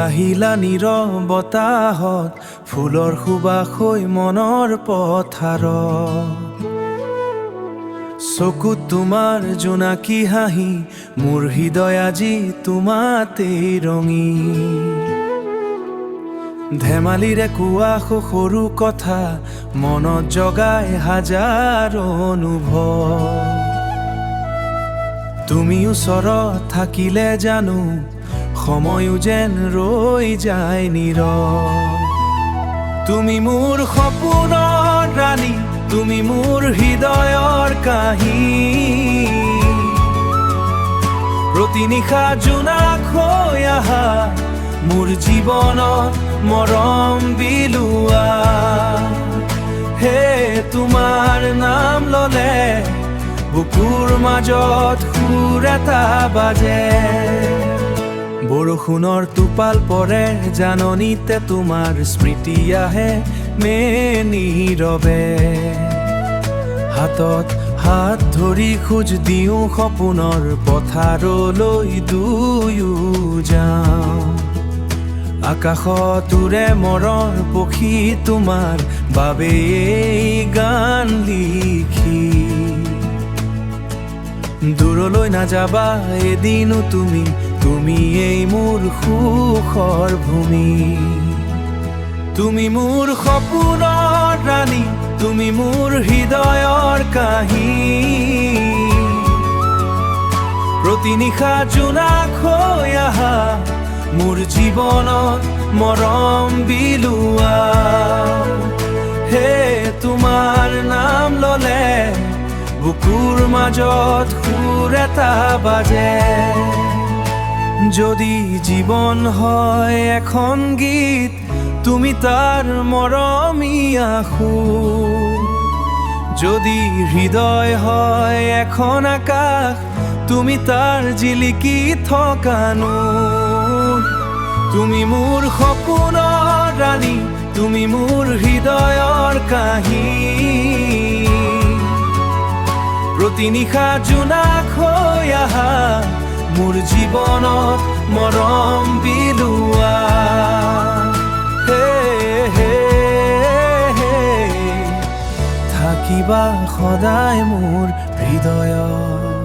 আহিলা নীৰৱতাহত ফুলৰ সুবাস হৈ মনৰ পথাৰত চকুত তোমাৰ জোনাকী হাঁহি মোৰ হৃদয় আজি তোমাতেই ৰঙী ধেমালিৰে কোৱা সৰু কথা মনত জগাই হাজাৰ অনুভৱ তুমি ওচৰত থাকিলে জানো সময়ো যেন ৰৈ যায় নীৰৱ তুমি মোৰ সপোনৰ ৰাণী তুমি মোৰ হৃদয়ৰ কাহিনী প্ৰতি নিশা জোনাক হৈ আহা মোৰ জীৱনত মৰম বিলোৱা হে তোমাৰ নাম ললে বুকুৰ মাজত সুৰ এটা বাজে বৰষুণৰ টোপাল পৰে জাননীতে তোমাৰ স্মৃতি আহে নীৰৱে হাতত হাত ধৰি খোজ দিওঁ সপোনৰ পথাৰলৈ দুয়ো যাওঁ আকাশত উৰে মৰৰ পক্ষী তোমাৰ বাবে এই গান লিখি দূৰলৈ নাযাবা এদিনো তুমি এই মোৰ সুখৰ ভূমি তুমি মোৰ সপোনৰ ৰাণী তুমি মোৰ হৃদয়ৰ কাহিনী প্ৰতি নিশা জোনাক হৈ আহা মোৰ জীৱনত মৰম বিলোৱা হে তোমাৰ নাম ললে বুকুৰ মাজত সুৰ এটা বাজে যদি জীৱন হয় এখন গীত তুমি তাৰ মৰমীয়া সুৰ যদি হৃদয় হয় এখন আকাশ তুমি তাৰ জিলিকি থকা নূৰ তুমি মোৰ সপোনৰ ৰাণী তুমি মোৰ হৃদয়ৰ কাহিনী প্ৰতি নিশা জোনাক হৈ আহা মোৰ জীৱনত মৰম বিলোৱা থাকিবা সদায় মোৰ হৃদয়ত